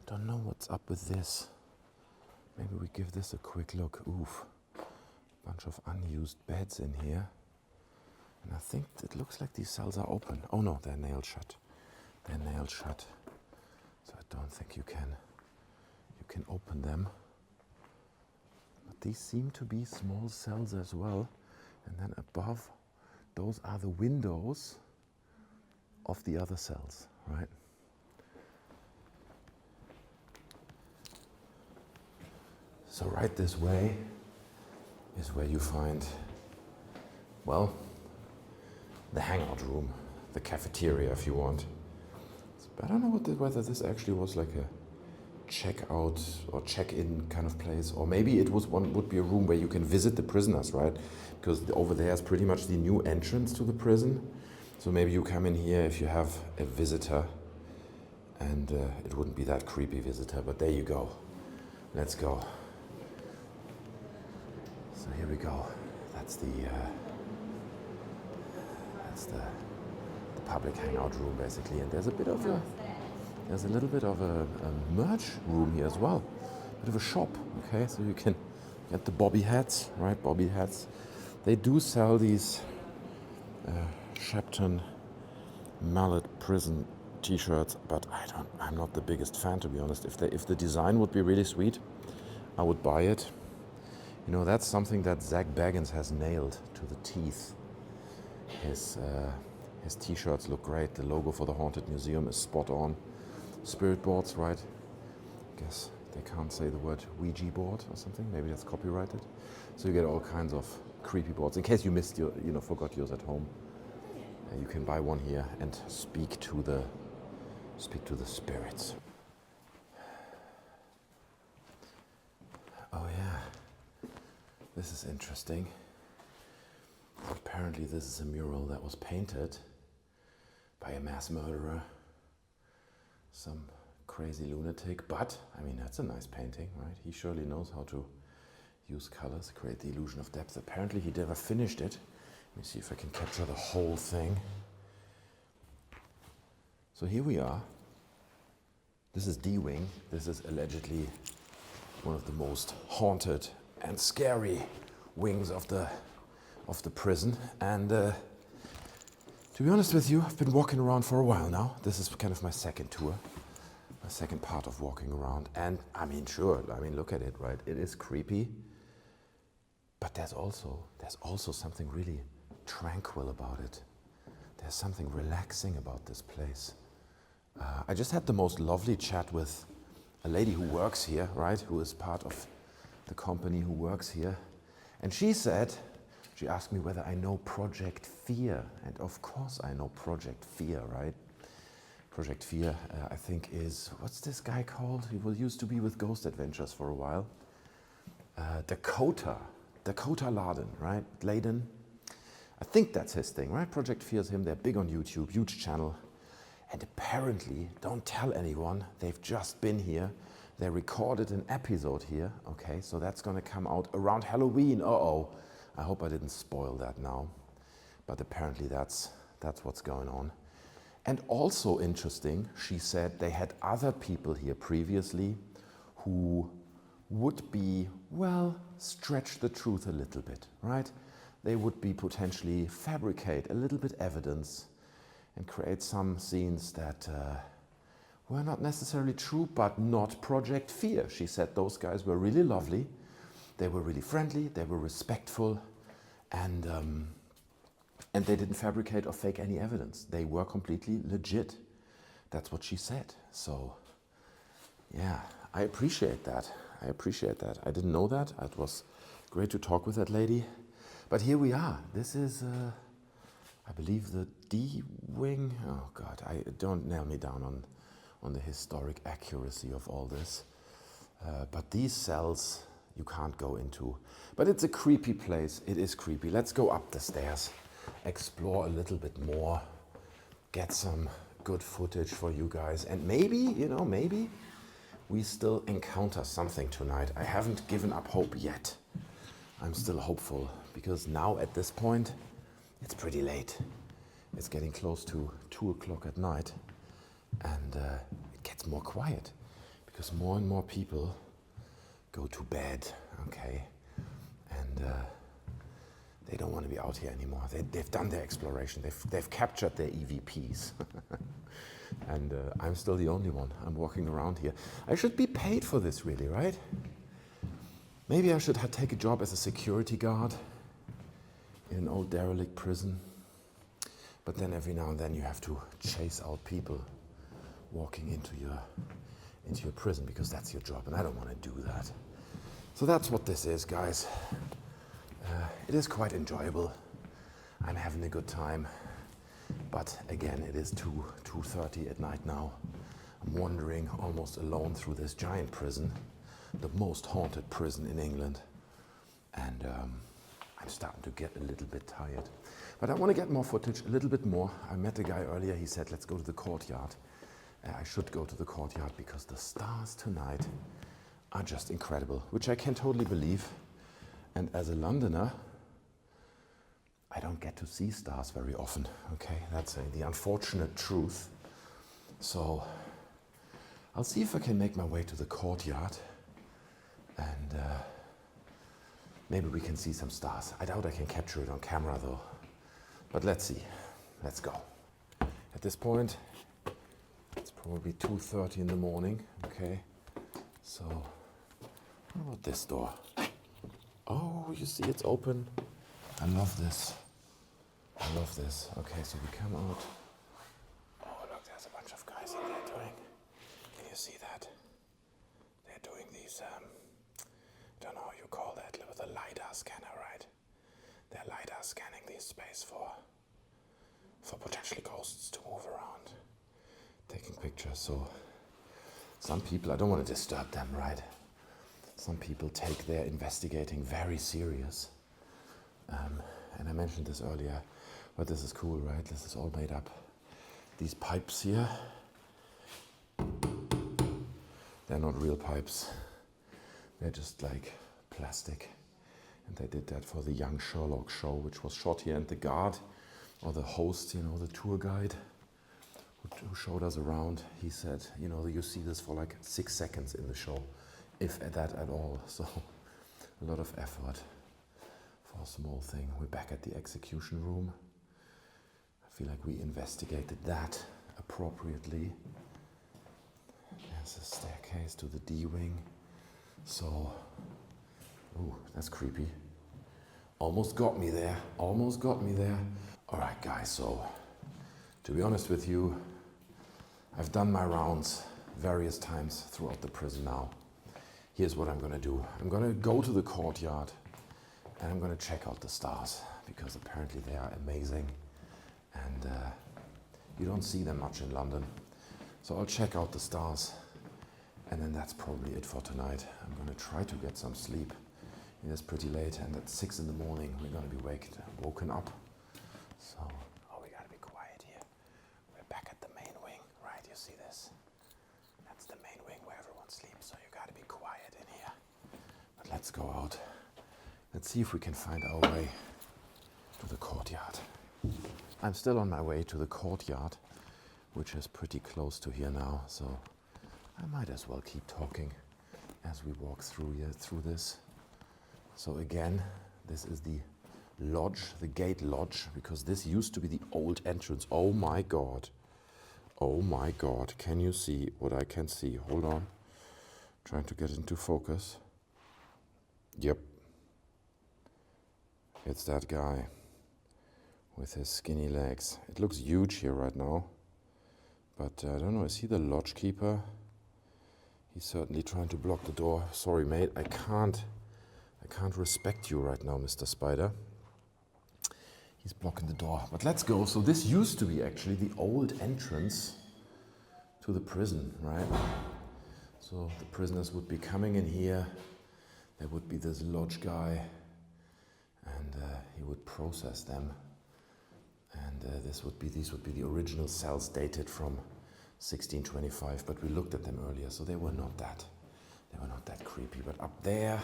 Don't know what's up with this. Maybe we give this a quick look. Oof. Bunch of unused beds in here. And I think it looks like these cells are open. Oh no, they're nailed shut. They're nailed shut. So I don't think you can open them. But these seem to be small cells as well. And then above, those are the windows of the other cells, right? So right this way is where you find, well, the hangout room, the cafeteria if you want. But I don't know whether this actually was like a check-out or check-in kind of place, or maybe it would be a room where you can visit the prisoners, right? Because over there is pretty much the new entrance to the prison. So maybe you come in here if you have a visitor, and it wouldn't be that creepy visitor, but there you go. Let's go. So here we go. That's the public hangout room basically, and there's a little bit of a merch room here as well. Bit of a shop, okay? So you can get the bobby hats, right? Bobby hats. They do sell these Shepton Mallet Prison t-shirts, but I'm not the biggest fan, to be honest. If the design would be really sweet, I would buy it. You know, that's something that Zach Baggins has nailed to the teeth. His t-shirts look great. The logo for the Haunted Museum is spot on. Spirit boards, right? Guess they can't say the word Ouija board or something. Maybe that's copyrighted. So you get all kinds of creepy boards. In case you missed forgot yours at home, you can buy one here and speak to the spirits. Oh yeah, this is interesting. Apparently this is a mural that was painted by a mass murderer, some crazy lunatic, but I mean that's a nice painting, right? He surely knows how to use colors, create the illusion of depth. Apparently he never finished it. Let me see if I can capture the whole thing. So here we are. This is D-Wing. This is allegedly one of the most haunted and scary wings of the prison. And to be honest with you, I've been walking around for a while now. This is kind of my second tour, my second part of walking around. And I mean, sure, look at it, right? It is creepy, but there's also something really tranquil about it. There's something relaxing about this place. I just had the most lovely chat with a lady who works here, right? Who is part of the company who works here. And she said, she asked me whether I know Project Fear. And of course I know Project Fear, right? Project Fear, I think is, what's this guy called? He used to be with Ghost Adventures for a while. Dakota Laden, right? Laden. I think that's his thing, right? Project Fear is him. They're big on YouTube, huge channel. And apparently, don't tell anyone, they've just been here. They recorded an episode here. Okay, so that's gonna come out around Halloween. Uh-oh. I hope I didn't spoil that now. But apparently that's what's going on. And also interesting, she said they had other people here previously who would be, well, stretch the truth a little bit, right? They would be potentially fabricate a little bit evidence and create some scenes that were not necessarily true, but not Project Fear. She said those guys were really lovely, they were really friendly, they were respectful, and they didn't fabricate or fake any evidence. They were completely legit. That's what she said. So, yeah, I appreciate that. I appreciate that. I didn't know that. It was great to talk with that lady. But here we are. This is, I believe, the D wing. Oh God, don't nail me down on the historic accuracy of all this. But these cells you can't go into. But it's a creepy place. It is creepy. Let's go up the stairs, explore a little bit more, get some good footage for you guys, and maybe, you know, maybe we still encounter something tonight. I haven't given up hope yet. I'm still hopeful, because now at this point, it's pretty late. It's getting close to 2 o'clock at night, and it gets more quiet, because more and more people go to bed, okay? And they don't want to be out here anymore. They've done their exploration. They've captured their EVPs. And I'm still the only one. I'm walking around here. I should be paid for this, really, right? Maybe I should take a job as a security guard in an old derelict prison. But then every now and then you have to chase out people walking into your prison, because that's your job, and I don't want to do that. So that's what this is, guys. It is quite enjoyable. I'm having a good time. But again, it is 2:30 at night now. I'm wandering almost alone through this giant prison, the most haunted prison in England. And I'm starting to get a little bit tired. But I want to get more footage, a little bit more. I met a guy earlier, he said, let's go to the Courtyard. I should go to the Courtyard because the stars tonight are just incredible, which I can totally believe. And as a Londoner, I don't get to see stars very often, okay? That's the unfortunate truth. So I'll see if I can make my way to the Courtyard, and maybe we can see some stars. I doubt I can capture it on camera though, but let's see. Let's go. At this point, it's probably 2:30 in the morning, okay? So, what about this door? Oh, you see it's open. I love this. I love this. Okay, so we come out. Oh, look, there's a bunch of guys in there doing. Can you see that? They're doing these, I don't know how you call that, with a LiDAR scanner, right? They're LiDAR scanning this space for potentially ghosts to move around, taking pictures. So some people, I don't want to disturb them, right? Some people take their investigating very serious. And I mentioned this earlier, but this is cool, right? This is all made up. These pipes here, they're not real pipes. They're just like plastic. And they did that for the Young Sherlock show, which was shot here. And the guard, or the host, you know, the tour guide, who showed us around, he said, you know, you see this for like 6 seconds in the show, if that at all. So a lot of effort for a small thing. We're back at the execution room. I feel like we investigated that appropriately. There's a staircase to the D wing. So, ooh, that's creepy. Almost got me there. Almost got me there. All right, guys, so to be honest with you, I've done my rounds various times throughout the prison now. Here's what I'm gonna do. I'm gonna go to the courtyard and I'm gonna check out the stars because apparently they are amazing and you don't see them much in London. So I'll check out the stars and then that's probably it for tonight. I'm gonna try to get some sleep. It is pretty late and at 6 in the morning we're gonna be woken up. So, oh, we gotta be quiet here. We're back at the main wing, right? You see this? That's the main wing where everyone sleeps, so you gotta be quiet in here. But let's go out. Let's see if we can find our way to the courtyard. I'm still on my way to the courtyard, which is pretty close to here now, so I might as well keep talking as we walk through here, through this. So again, this is the lodge, the gate lodge, because this used to be the old entrance. Oh my God. Oh my God. Can you see what I can see? Hold on. Trying to get into focus. Yep. It's that guy with his skinny legs. It looks huge here right now. But I don't know, is he the lodge keeper? He's certainly trying to block the door. Sorry, mate, I can't respect you right now, Mr. Spider. He's blocking the door, but let's go. So this used to be actually the old entrance to the prison, right? So the prisoners would be coming in here. There would be this lodge guy, and he would process them. And these would be the original cells dated from 1625, but we looked at them earlier, so they were not that creepy. But up there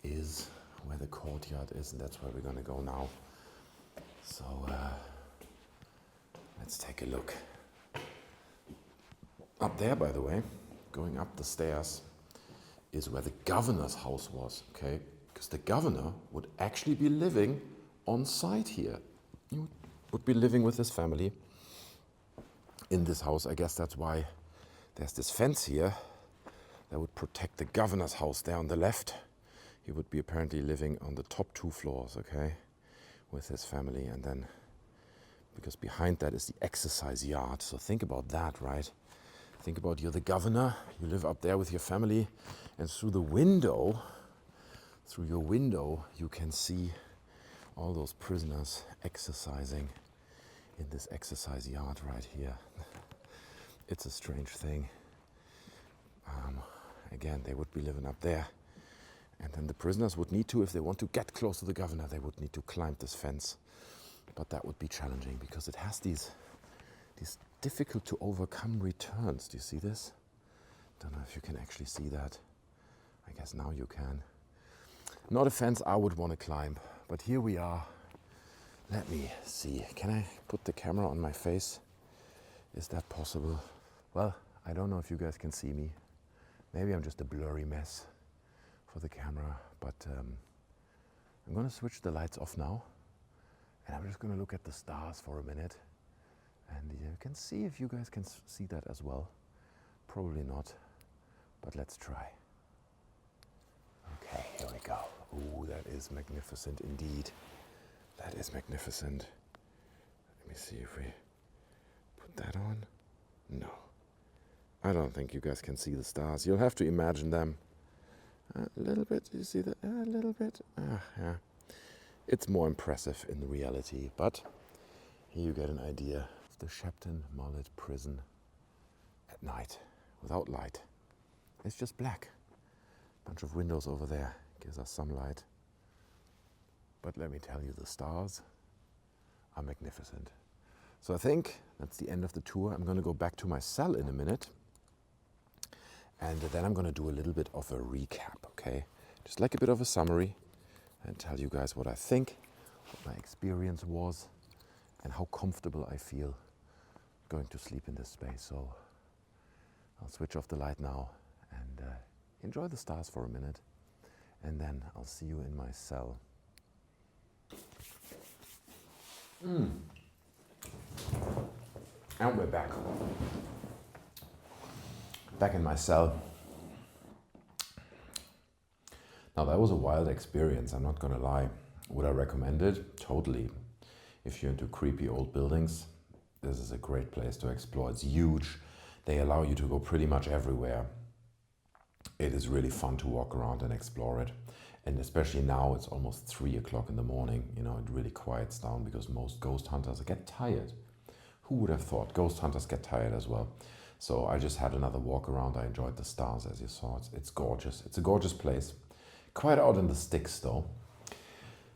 is where the courtyard is, and that's where we're gonna go now. So let's take a look. Up there, by the way, going up the stairs, is where the governor's house was, okay? Because the governor would actually be living on site here. He would be living with his family in this house. I guess that's why there's this fence here that would protect the governor's house there on the left. He would be apparently living on the top 2 floors, okay, with his family. And then, because behind that is the exercise yard. So think about that, right? Think about you're the governor, you live up there with your family, and through your window, you can see all those prisoners exercising in this exercise yard right here. It's a strange thing. Again, they would be living up there. And then the prisoners would need to, if they want to get close to the governor, they would need to climb this fence. But that would be challenging because it has these difficult to overcome returns. Do you see this? Don't know if you can actually see that. I guess now you can. Not a fence I would want to climb, but here we are. Let me see. Can I put the camera on my face? Is that possible? Well, I don't know if you guys can see me. Maybe I'm just a blurry mess for the camera, but I'm going to switch the lights off now, and I'm just going to look at the stars for a minute, and you can see if you guys can see that as well. Probably not, but let's try. Okay, here we go. Ooh, that is magnificent indeed. That is magnificent. Let me see if we put that on. No, I don't think you guys can see the stars. You'll have to imagine them. A little bit, you see that? A little bit. Yeah. It's more impressive in reality, but here you get an idea of the Shepton Mallet Prison at night, without light. It's just black. Bunch of windows over there, gives us some light. But let me tell you, the stars are magnificent. So I think that's the end of the tour. I'm going to go back to my cell in a minute. And then I'm going to do a little bit of a recap, okay? Just like a bit of a summary and tell you guys what I think, what my experience was, and how comfortable I feel going to sleep in this space. So I'll switch off the light now and enjoy the stars for a minute. And then I'll see you in my cell. And we're back. Back in my cell. Now that was a wild experience, I'm not gonna lie. Would I recommend it? Totally. If you're into creepy old buildings, this is a great place to explore. It's huge. They allow you to go pretty much everywhere. It is really fun to walk around and explore it. And especially now, it's almost 3 o'clock in the morning, you know, it really quiets down because most ghost hunters get tired. Who would have thought? Ghost hunters get tired as well. So I just had another walk around. I enjoyed the stars, as you saw. It's gorgeous. It's a gorgeous place. Quite out in the sticks, though.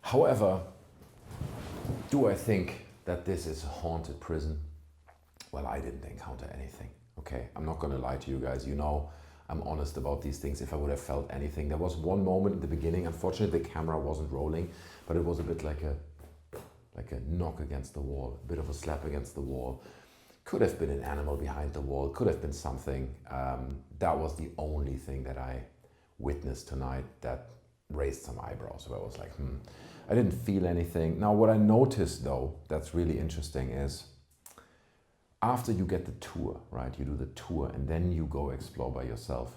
However, do I think that this is a haunted prison? Well, I didn't encounter anything. Okay, I'm not going to lie to you guys. You know, I'm honest about these things. If I would have felt anything, there was one moment in the beginning. Unfortunately, the camera wasn't rolling, but it was a bit like a knock against the wall, a bit of a slap against the wall. Could have been an animal behind the wall, could have been something. That was the only thing that I witnessed tonight that raised some eyebrows, where I was like, I didn't feel anything. Now, what I noticed though, that's really interesting is after you get the tour, right? You do the tour and then you go explore by yourself.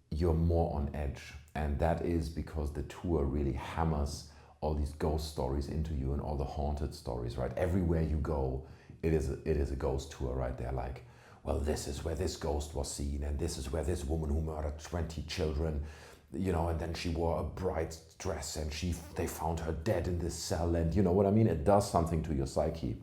You're more on edge. And that is because the tour really hammers all these ghost stories into you and all the haunted stories, right? Everywhere you go, it is a ghost tour, right? They're like, well, this is where this ghost was seen, and this is where this woman who murdered 20 children, you know, and then she wore a bright dress and they found her dead in this cell, and you know what I mean? It does something to your psyche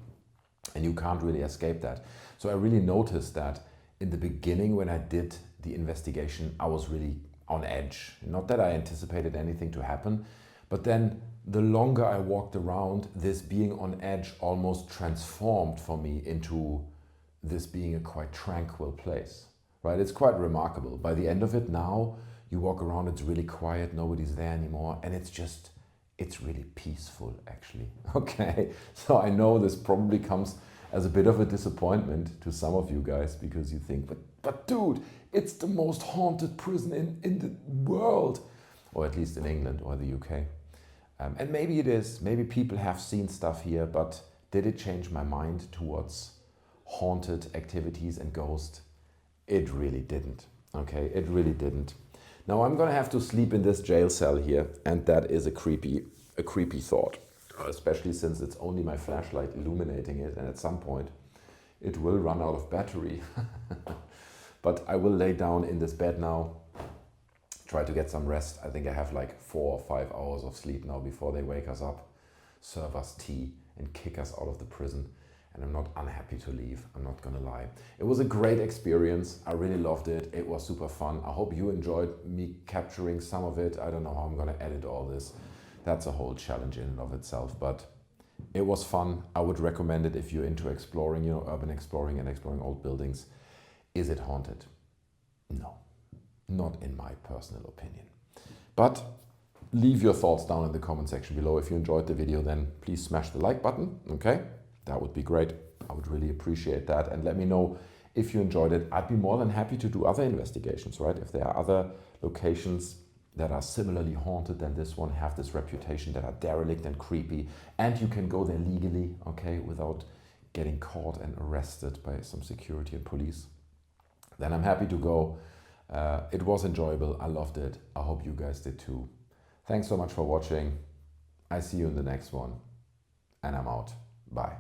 and you can't really escape that. So I really noticed that in the beginning when I did the investigation, I was really on edge. Not that I anticipated anything to happen, but then the longer I walked around, this being on edge almost transformed for me into this being a quite tranquil place, right? It's quite remarkable. By the end of it now, you walk around, it's really quiet, nobody's there anymore, and it's really peaceful, actually, okay? So I know this probably comes as a bit of a disappointment to some of you guys, because you think, but dude, it's the most haunted prison in the world, or at least in England or the UK. And maybe it is, maybe people have seen stuff here, but did it change my mind towards haunted activities and ghosts? It really didn't, okay? It really didn't. Now I'm gonna have to sleep in this jail cell here, and that is a creepy thought, especially since it's only my flashlight illuminating it, and at some point it will run out of battery. But I will lay down in this bed now, try to get some rest. I think I have like 4 or 5 hours of sleep now before they wake us up, serve us tea and kick us out of the prison. And I'm not unhappy to leave, I'm not gonna lie. It was a great experience, I really loved it, it was super fun. I hope you enjoyed me capturing some of it. I don't know how I'm gonna edit all this. That's a whole challenge in and of itself, but it was fun. I would recommend it if you're into exploring, you know, urban exploring and exploring old buildings. Is it haunted? No. Not in my personal opinion. But leave your thoughts down in the comment section below. If you enjoyed the video, then please smash the like button, okay? That would be great. I would really appreciate that. And let me know if you enjoyed it. I'd be more than happy to do other investigations, right? If there are other locations that are similarly haunted than this one, have this reputation, that are derelict and creepy, and you can go there legally, okay, without getting caught and arrested by some security and police, then I'm happy to go. It was enjoyable. I loved it. I hope you guys did too. Thanks so much for watching. I see you in the next one. And I'm out. Bye.